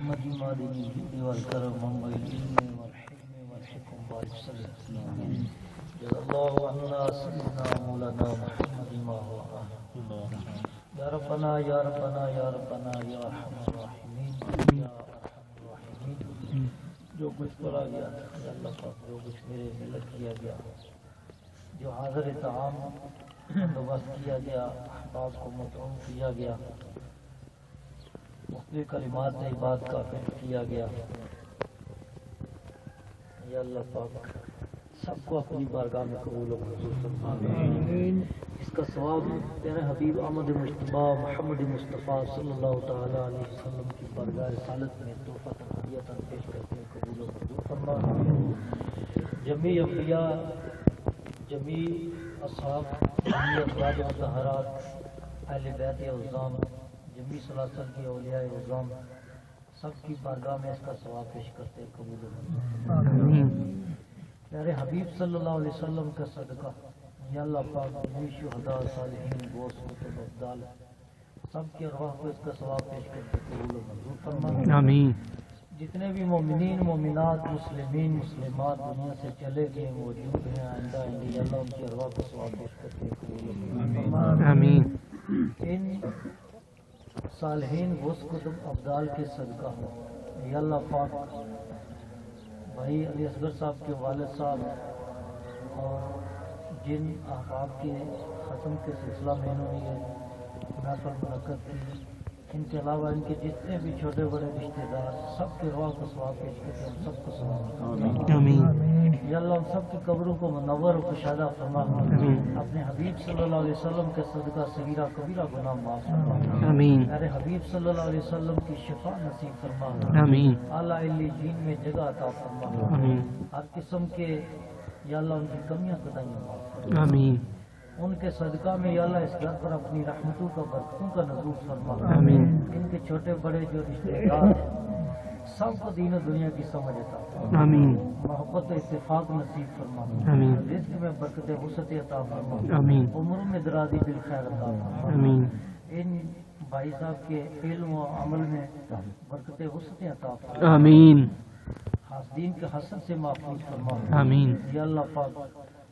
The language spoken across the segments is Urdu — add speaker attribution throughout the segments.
Speaker 1: محمد مالك الجود والكرم والعلم والحلم والحكم والسلام جزا الله عنا سيدنا مولانا محمد ما هو يا ربنا يا ربنا يا ربنا يا ارحم الراحمين يا ارحم الراحمين جو کچھ پڑھا گیا یا اللہ پاک جو کچھ میرے ملت کیا گیا جو حاضر طعام بندوبست کیا گیا احباب کو مطعوم کیا گیا مختلف کلمات عبادت کا فیض کیا گیا یا اللہ پاک سب کو اپنی بارگاہ میں قبول و منظور فرما آمین اس کا ثواب تیرے حبیب احمد مجتبی محمد مصطفیٰ صلی اللہ تعالی علیہ وسلم کی بارگاہ رسالت میں تحفہ ہدیہ پیش کرتے ہیں قبول و منظور فرما جمیع انبیاء جمیع اصحاب جمیع ازواج مطہرات اہل بیت اعظام جمیع سلاسل کی اولیاء اعظام سب کی بارگاہ میں اس کا ثواب پیش کرتے ہیں قبول و منظور آمین پیارے حبیب صلی اللہ علیہ وسلم کا صدقہ یا اللہ پاک جمیع شہداء صالحین غوث قطب ابدال سب کے ارواح کو اس کا ثواب پیش کرتے قبول و منظور فرما
Speaker 2: آمین
Speaker 1: جتنے بھی مومنین مومنات مسلمین مسلمات دنیا سے چلے گئے موجود ہیں آئندہ آئندہ یا اللہ ان کی ارواح کو ثواب پیش کرتے قبول و منظور فرما
Speaker 2: آمین
Speaker 1: ان صالحین غوث قطب ابدال کے صدقہ ہو یا اللہ پاک بھائی علی اصغر صاحب کے والد صاحب اور جن احباب کے ختم کے سلسلہ میں انہوں نے یہ محفل منعقد کی ان کے علاوہ ان کے جتنے بھی چھوٹے بڑے رشتہ دار سب کے روح کو ثواب پیش کرتے ہیں سب کو ثواب
Speaker 2: آمین
Speaker 1: یا اللہ ان سب کی قبروں کو منور و کشادہ فرما اپنے حبیب صلی اللہ علیہ وسلم کے صدقہ صغیرہ کبیرہ گناہ معاف فرما
Speaker 2: آمین
Speaker 1: میرے حبیب صلی اللہ علیہ وسلم کی شفا نصیب فرما
Speaker 2: آمین
Speaker 1: اعلیٰ علیین میں جگہ عطا فرما
Speaker 2: آمین
Speaker 1: ہر قسم کے یا اللہ ان کی کمیاں قطعیاں معاف فرما
Speaker 2: آمین
Speaker 1: ان کے صدقہ میں یا اللہ اس گھر پر اپنی رحمتوں کا برکتوں کا نزول فرما
Speaker 2: آمین
Speaker 1: ان کے چھوٹے بڑے جو رشتہ دار سب کو دین و دنیا کی سمجھ عطا فرما
Speaker 2: آمین
Speaker 1: محبت و اتفاق نصیب فرما
Speaker 2: آمین
Speaker 1: رزق میں برکت وسعت عطا فرما
Speaker 2: آمین
Speaker 1: عمر میں درازی بالخیر عطا فرما
Speaker 2: آمین
Speaker 1: ان بھائی صاحب کے علم و عمل میں برکت وسعت عطا فرما
Speaker 2: آمین
Speaker 1: حاسدین کے حسد سے محفوظ فرما
Speaker 2: آمین
Speaker 1: یا اللہ پاک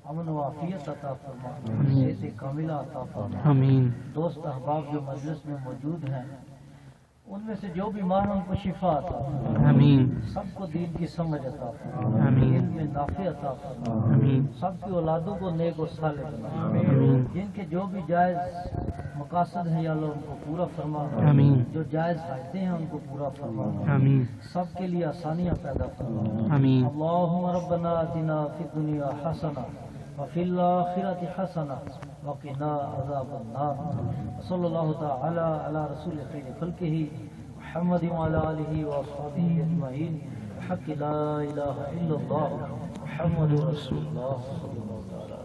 Speaker 1: امن و عافیت عطا فرما صحت کاملہ عطا فرما
Speaker 2: آمین
Speaker 1: دوست احباب جو مجلس میں موجود ہیں ان میں سے جو بیمار ہیں ان کو شفا عطا فرما
Speaker 2: آمین
Speaker 1: سب کو دین کی سمجھ عطا فرما
Speaker 2: آمین
Speaker 1: علم میں نافع عطا فرما
Speaker 2: آمین
Speaker 1: سب کی اولادوں کو نیک و صالح بنا
Speaker 2: آمین
Speaker 1: جن کے جو بھی جائز مقاصد ہیں یا اللہ ان کو پورا فرما
Speaker 2: آمین
Speaker 1: جو جائز فائدے ہیں ان کو پورا فرما
Speaker 2: آمین
Speaker 1: سب کے لیے آسانیاں پیدا فرما
Speaker 2: آمین
Speaker 1: اللهم ربنا آتنا في الدنيا حسنة وفي الآخرة حسنة وقنا عذاب النار صلى الله تعالى على رسول خير خلقه محمد وعلى آله وأصحابه أجمعين بحق لا إله إلا الله محمد رسول الله صلى الله عليه وسلم